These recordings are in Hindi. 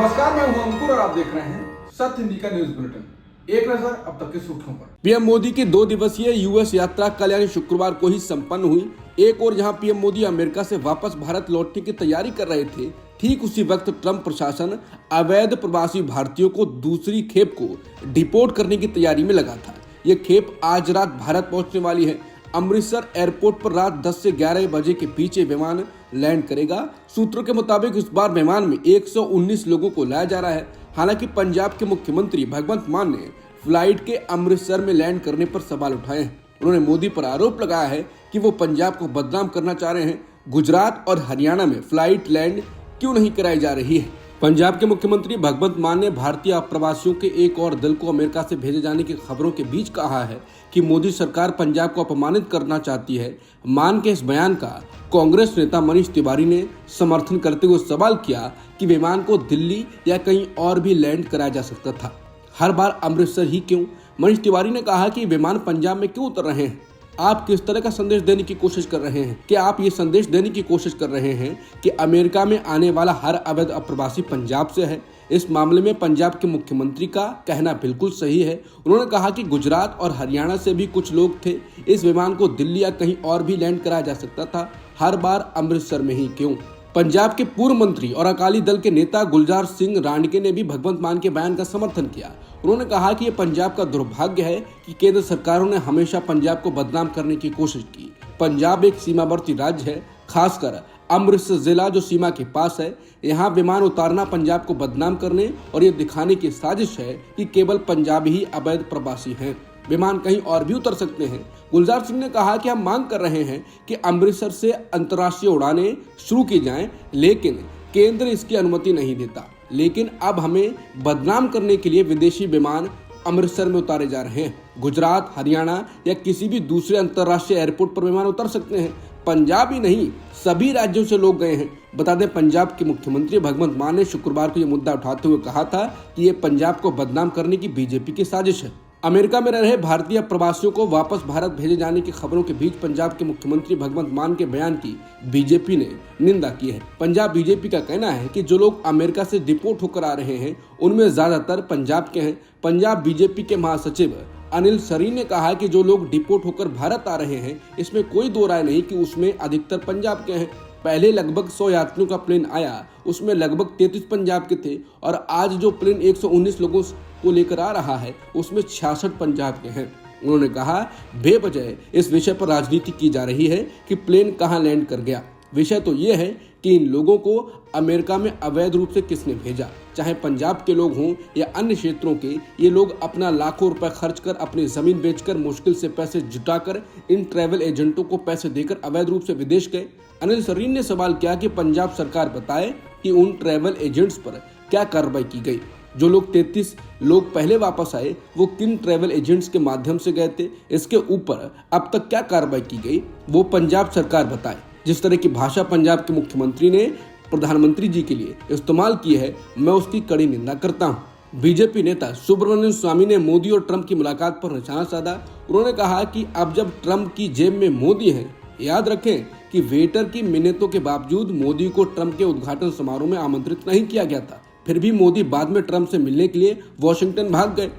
नमस्कार, मैं हूं अंकुर और आप देख रहे हैं सत्य हिंदी का न्यूज बुलेटिन। एक नजर अब तक की सुर्खियों पर। पीएम मोदी की 2 दिवसीय यूएस यात्रा कल यानी शुक्रवार को ही संपन्न हुई। एक और जहां पीएम मोदी अमेरिका से वापस भारत लौटने की तैयारी कर रहे थे, ठीक उसी वक्त ट्रंप प्रशासन अवैध प्रवासी भारतीयों को दूसरी खेप को डिपोर्ट करने की तैयारी में लगा था। ये खेप आज रात भारत पहुंचने वाली है। अमृतसर एयरपोर्ट पर रात 10 से 11 बजे के बीच विमान लैंड करेगा। सूत्रों के मुताबिक इस बार विमान में 119 लोगों को लाया जा रहा है। हालांकि पंजाब के मुख्यमंत्री भगवंत मान ने फ्लाइट के अमृतसर में लैंड करने पर सवाल उठाए हैं। उन्होंने मोदी पर आरोप लगाया है कि वो पंजाब को बदनाम करना चाह रहे हैं। गुजरात और हरियाणा में फ्लाइट लैंड क्यों नहीं कराई जा रही है? पंजाब के मुख्यमंत्री भगवंत मान ने भारतीय अप्रवासियों के एक और दल को अमेरिका से भेजे जाने की खबरों के बीच कहा है कि मोदी सरकार पंजाब को अपमानित करना चाहती है। मान के इस बयान का कांग्रेस नेता मनीष तिवारी ने समर्थन करते हुए सवाल किया कि विमान को दिल्ली या कहीं और भी लैंड कराया जा सकता था, हर बार अमृतसर ही क्यों? मनीष तिवारी ने कहा कि विमान पंजाब में क्यों उतर रहे हैं? आप किस तरह का संदेश देने की कोशिश कर रहे हैं? क्या आप ये संदेश देने की कोशिश कर रहे हैं कि अमेरिका में आने वाला हर अवैध अप्रवासी पंजाब से है? इस मामले में पंजाब के मुख्यमंत्री का कहना बिल्कुल सही है। उन्होंने कहा कि गुजरात और हरियाणा से भी कुछ लोग थे। इस विमान को दिल्ली या कहीं और भी लैंड कराया जा सकता था, हर बार अमृतसर में ही क्यों? पंजाब के पूर्व मंत्री और अकाली दल के नेता गुलजार सिंह रांडके ने भी भगवंत मान के बयान का समर्थन किया। उन्होंने कहा कि यह पंजाब का दुर्भाग्य है कि केंद्र सरकारों ने हमेशा पंजाब को बदनाम करने की कोशिश की। पंजाब एक सीमावर्ती राज्य है, खासकर अमृतसर जिला जो सीमा के पास है। यहाँ विमान उतारना पंजाब को बदनाम करने और ये दिखाने की साजिश है कि केवल पंजाबी ही अवैध प्रवासी हैं। विमान कहीं और भी उतर सकते हैं। गुलजार सिंह ने कहा कि हम मांग कर रहे हैं कि अमृतसर से अंतर्राष्ट्रीय उड़ानें शुरू की जाएं, लेकिन केंद्र इसकी अनुमति नहीं देता। लेकिन अब हमें बदनाम करने के लिए विदेशी विमान अमृतसर में उतारे जा रहे हैं। गुजरात, हरियाणा या किसी भी दूसरे अंतर्राष्ट्रीय एयरपोर्ट पर विमान उतर सकते हैं। पंजाब ही नहीं, सभी राज्यों से लोग गए हैं। बता दें, पंजाब के मुख्यमंत्री भगवंत मान ने शुक्रवार को यह मुद्दा उठाते हुए कहा था कि ये पंजाब को बदनाम करने की बीजेपी की साजिश है। अमेरिका में रह रहे भारतीय प्रवासियों को वापस भारत भेजे जाने की खबरों के बीच पंजाब के मुख्यमंत्री भगवंत मान के बयान की बीजेपी ने निंदा की है। पंजाब बीजेपी का कहना है कि जो लोग अमेरिका से डिपोर्ट होकर आ रहे हैं उनमें ज्यादातर पंजाब के हैं। पंजाब बीजेपी के महासचिव अनिल सरीन ने कहा कि जो लोग डिपोर्ट होकर भारत आ रहे हैं, इसमें कोई दो राय नहीं कि उसमें अधिकतर पंजाब के हैं। पहले लगभग 100 यात्रियों का प्लेन आया, उसमें लगभग 33 पंजाब के थे और आज जो प्लेन 119 लोगों को लेकर आ रहा है उसमें 66 पंजाब के हैं। उन्होंने कहा, बेवजह इस विषय पर राजनीति की जा रही है कि प्लेन कहां लैंड कर गया। विषय तो ये है कि इन लोगों को अमेरिका में अवैध रूप से किसने भेजा। चाहे पंजाब के लोग हों या अन्य क्षेत्रों के, ये लोग अपना लाखों रुपए खर्च कर, अपनी जमीन बेचकर, मुश्किल से पैसे जुटाकर इन ट्रैवल एजेंटों को पैसे देकर अवैध रूप से विदेश गए। अनिल सरीन ने सवाल किया कि पंजाब सरकार बताए कि उन ट्रैवल एजेंट्स पर क्या कार्रवाई की गई। जो लोग 33 लोग पहले वापस आए वो किन ट्रैवल एजेंट्स के माध्यम से गए थे, इसके ऊपर अब तक क्या कार्रवाई की गई, वो पंजाब सरकार बताए। जिस तरह की भाषा पंजाब के मुख्यमंत्री ने प्रधानमंत्री जी के लिए इस्तेमाल की है, मैं उसकी कड़ी निंदा करता हूँ। बीजेपी नेता सुब्रमण्यम स्वामी ने मोदी और ट्रंप की मुलाकात पर निशाना साधा। उन्होंने कहा कि अब जब ट्रंप की जेब में मोदी है, याद रखें कि वेटर की मिन्नतों के बावजूद मोदी को ट्रंप के उद्घाटन समारोह में आमंत्रित नहीं किया गया था। फिर भी मोदी बाद में ट्रंप से मिलने के लिए वॉशिंगटन भाग गए।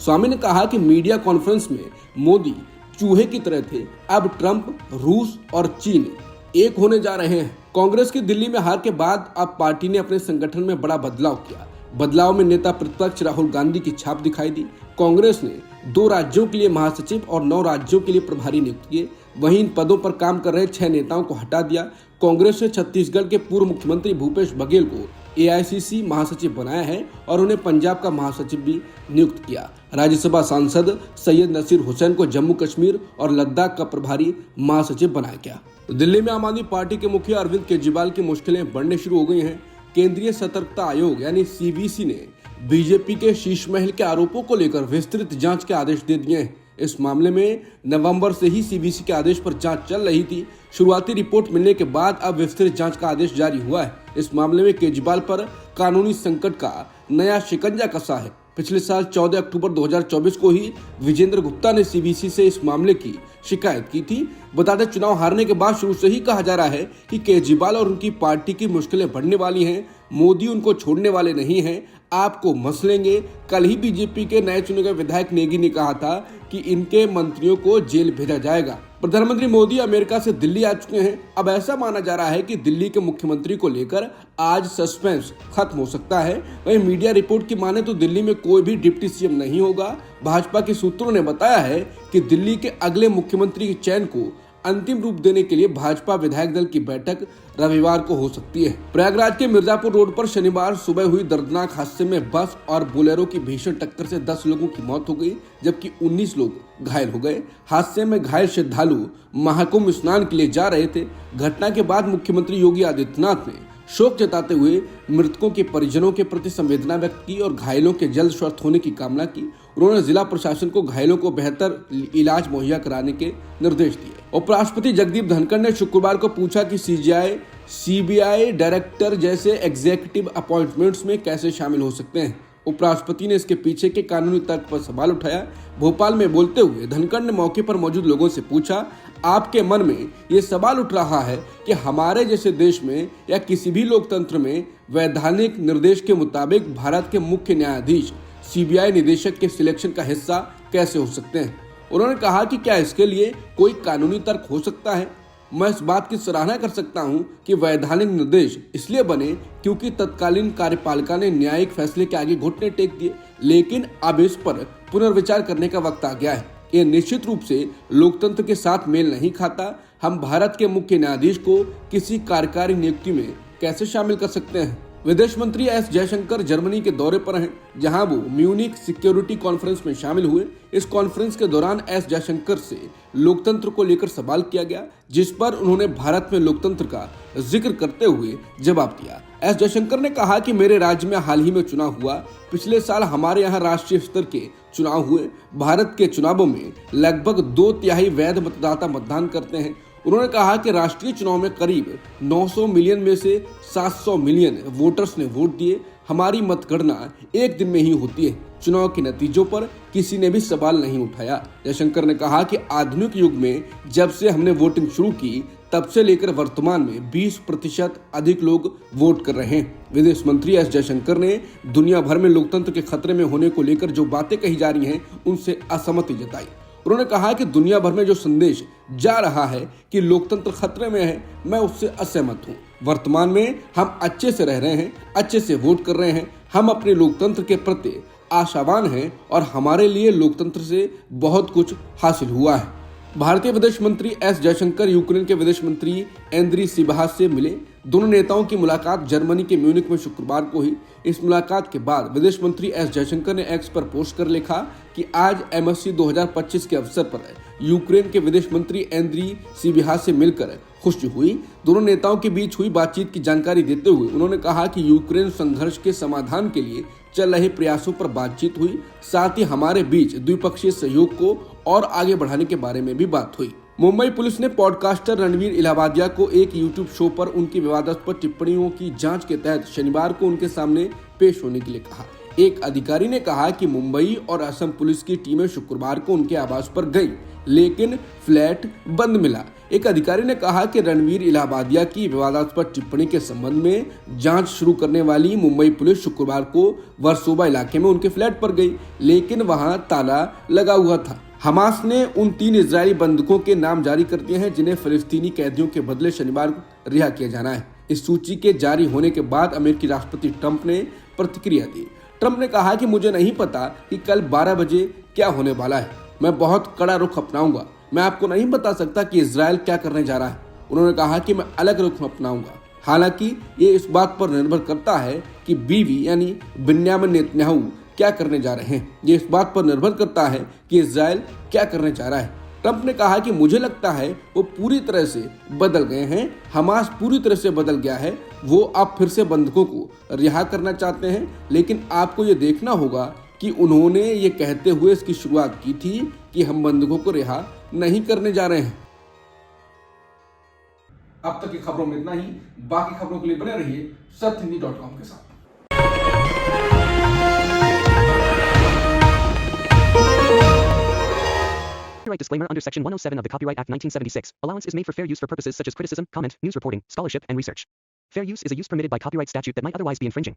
स्वामी ने कहा कि मीडिया कॉन्फ्रेंस में मोदी चूहे की तरह थे। अब ट्रंप, रूस और चीन एक होने जा रहे हैं। कांग्रेस की दिल्ली में हार के बाद अब पार्टी ने अपने संगठन में बड़ा बदलाव किया। बदलाव में नेता प्रतिपक्ष राहुल गांधी की छाप दिखाई दी। कांग्रेस ने 2 राज्यों के लिए महासचिव और 9 राज्यों के लिए प्रभारी नियुक्त किए। वहीं इन पदों पर काम कर रहे 6 नेताओं को हटा दिया। कांग्रेस ने छत्तीसगढ़ के पूर्व मुख्यमंत्री भूपेश बघेल को AICC महासचिव बनाया है और उन्हें पंजाब का महासचिव भी नियुक्त किया। राज्यसभा सांसद सैयद नसीर हुसैन को जम्मू कश्मीर और लद्दाख का प्रभारी महासचिव बनाया गया। दिल्ली में आम आदमी पार्टी के मुखिया अरविंद केजरीवाल की मुश्किलें बढ़ने शुरू हो गई हैं। केंद्रीय सतर्कता आयोग यानी CBC ने बीजेपी के शीश महल के आरोपों को लेकर विस्तृत जांच के आदेश दे दिए हैं। इस मामले में नवंबर से ही CBC के आदेश पर जांच चल रही थी। शुरुआती रिपोर्ट मिलने के बाद अब विस्तृत जांच का आदेश जारी हुआ है। इस मामले में केजरीवाल पर कानूनी संकट का नया शिकंजा कसा है। पिछले साल 14 अक्टूबर 2024 को ही विजेंद्र गुप्ता ने CBC से इस मामले की शिकायत की थी। बता दें, चुनाव हारने के बाद शुरू से ही कहा जा रहा है कि केजरीवाल और उनकी पार्टी की मुश्किलें बढ़ने वाली हैं। मोदी उनको छोड़ने वाले नहीं हैं, आपको मसलेंगे। कल ही बीजेपी के नए चुने गए विधायक नेगी ने कहा था कि इनके मंत्रियों को जेल भेजा जाएगा। प्रधानमंत्री मोदी अमेरिका से दिल्ली आ चुके हैं। अब ऐसा माना जा रहा है कि दिल्ली के मुख्यमंत्री को लेकर आज सस्पेंस खत्म हो सकता है। वहीं मीडिया रिपोर्ट की माने तो दिल्ली में कोई भी डिप्टी सीएम नहीं होगा। भाजपा के सूत्रों ने बताया है कि दिल्ली के अगले मुख्यमंत्री के चयन को अंतिम रूप देने के लिए भाजपा विधायक दल की बैठक रविवार को हो सकती है। प्रयागराज के मिर्जापुर रोड पर शनिवार सुबह हुई दर्दनाक हादसे में बस और बोलेरो की भीषण टक्कर से 10 लोगों की मौत हो गई, जबकि 19 लोग घायल हो गए। हादसे में घायल श्रद्धालु महाकुंभ स्नान के लिए जा रहे थे। घटना के बाद मुख्यमंत्री योगी आदित्यनाथ ने शोक जताते हुए मृतकों के परिजनों के प्रति संवेदना व्यक्त की और घायलों के जल्द स्वस्थ होने की कामना की। उन्होंने जिला प्रशासन को घायलों को बेहतर इलाज मुहैया कराने के निर्देश दिए। उपराष्ट्रपति जगदीप धनखड़ ने शुक्रवार को पूछा कि सीबीआई डायरेक्टर जैसे एग्जीक्यूटिव अपॉइंटमेंट्स में कैसे शामिल हो सकते हैं। उपराष्ट्रपति ने इसके पीछे के कानूनी तर्क पर सवाल उठाया। भोपाल में बोलते हुए धनखड़ ने मौके पर मौजूद लोगों से पूछा, आपके मन में ये सवाल उठ रहा है कि हमारे जैसे देश में या किसी भी लोकतंत्र में वैधानिक निर्देश के मुताबिक भारत के मुख्य न्यायाधीश सीबीआई निदेशक के सिलेक्शन का हिस्सा कैसे हो सकते हैं। उन्होंने कहा कि क्या इसके लिए कोई कानूनी तर्क हो सकता है। मैं इस बात की सराहना कर सकता हूं कि वैधानिक निर्देश इसलिए बने क्योंकि तत्कालीन कार्यपालिका ने न्यायिक फैसले के आगे घुटने टेक दिए, लेकिन अब इस पर पुनर्विचार करने का वक्त आ गया है। ये निश्चित रूप से लोकतंत्र के साथ मेल नहीं खाता। हम भारत के मुख्य न्यायाधीश को किसी कार्यकारी नियुक्ति में कैसे शामिल कर सकते हैं। विदेश मंत्री एस जयशंकर जर्मनी के दौरे पर हैं, जहां वो म्यूनिक सिक्योरिटी कॉन्फ्रेंस में शामिल हुए। इस कॉन्फ्रेंस के दौरान एस जयशंकर से लोकतंत्र को लेकर सवाल किया गया, जिस पर उन्होंने भारत में लोकतंत्र का जिक्र करते हुए जवाब दिया। एस जयशंकर ने कहा कि मेरे राज्य में हाल ही में चुनाव हुआ। पिछले साल हमारे यहाँ राष्ट्रीय स्तर के चुनाव हुए। भारत के चुनावों में लगभग 2/3 वैध मतदाता मतदान करते हैं। उन्होंने कहा कि राष्ट्रीय चुनाव में करीब 900 मिलियन में से 700 मिलियन वोटर्स ने वोट दिए। हमारी मतगणना एक दिन में ही होती है। चुनाव के नतीजों पर किसी ने भी सवाल नहीं उठाया। जयशंकर ने कहा कि आधुनिक युग में जब से हमने वोटिंग शुरू की तब से लेकर वर्तमान में 20% अधिक लोग वोट कर रहे हैं। विदेश मंत्री एस जयशंकर ने दुनिया भर में लोकतंत्र के खतरे में होने को लेकर जो बातें कही जा रही हैं उनसे असहमति जताई। उन्होंने कहा कि दुनिया भर में जो संदेश जा रहा है कि लोकतंत्र खतरे में है, मैं उससे असहमत हूँ। वर्तमान में हम अच्छे से रह रहे हैं, अच्छे से वोट कर रहे हैं। हम अपने लोकतंत्र के प्रति आशावान हैं और हमारे लिए लोकतंत्र से बहुत कुछ हासिल हुआ है। भारतीय विदेश मंत्री एस जयशंकर यूक्रेन के विदेश मंत्री एंद्री सिबाहा से मिले। दोनों नेताओं की मुलाकात जर्मनी के म्यूनिक में शुक्रवार को हुई। इस मुलाकात के बाद विदेश मंत्री एस जयशंकर ने एक्स पर पोस्ट कर लिखा कि आज MSc 2025 के अवसर पर यूक्रेन के विदेश मंत्री एंद्री सिबाहा से मिलकर खुशी हुई। दोनों नेताओं के बीच हुई बातचीत की जानकारी देते हुए उन्होंने कहा कि यूक्रेन संघर्ष के समाधान के लिए चल रहे प्रयासों पर बातचीत हुई। साथ ही हमारे बीच द्विपक्षीय सहयोग को और आगे बढ़ाने के बारे में भी बात हुई। मुंबई पुलिस ने पॉडकास्टर रणवीर इलाहाबादिया को एक यूट्यूब शो पर उनकी विवादास्पद टिप्पणियों की जांच के तहत शनिवार को उनके सामने पेश होने के लिए कहा। एक अधिकारी ने कहा कि मुंबई और असम पुलिस की टीमें शुक्रवार को उनके आवास पर गई, लेकिन फ्लैट बंद मिला। एक अधिकारी ने कहा कि रणवीर इलाहाबादिया की विवादास्पद टिप्पणी के संबंध में जांच शुरू करने वाली मुंबई पुलिस शुक्रवार को वर्सोवा इलाके में उनके फ्लैट पर गई, लेकिन वहां ताला लगा हुआ था। हमास ने उन 3 इजरायली बंधकों के नाम जारी कर दिए हैं जिन्हें फिलिस्तीनी कैदियों के बदले शनिवार को रिहा किया जाना है। इस सूची के जारी होने के बाद अमेरिकी राष्ट्रपति ट्रंप ने प्रतिक्रिया दी। ट्रंप ने कहा कि मुझे नहीं पता कि कल 12 बजे क्या होने वाला है। मैं बहुत कड़ा रुख अपनाऊंगा। मैं आपको नहीं बता सकता कि इजरायल क्या करने जा रहा है। उन्होंने कहा कि मैं अलग रुख अपनाऊंगा। हालांकि ये इस बात पर निर्भर करता है कि बीवी यानी बिन्यामिन नेतन्याहू क्या करने जा रहे हैं। ये इस बात पर निर्भर करता है कि इजरायल क्या करने जा रहा है। ट्रंप ने कहा कि मुझे लगता है वो पूरी तरह से बदल गए हैं। हमास पूरी तरह से बदल गया है। वो अब फिर से बंधकों को रिहा करना चाहते हैं, लेकिन आपको ये देखना होगा कि उन्होंने ये कहते हुए इसकी शुरुआत की थी कि हम बंधकों को रिहा नहीं करने जा रहे हैं। अब तक की खबरों में इतना ही। बाकी खबरों के लिए बने रहिए सत्यहिंदी.com के साथ। Copyright disclaimer under Section 107 of the Copyright Act 1976. Allowance is made for fair use for purposes such as criticism, comment, news reporting, scholarship, and research. Fair use is a use permitted by copyright statute that might otherwise be infringing.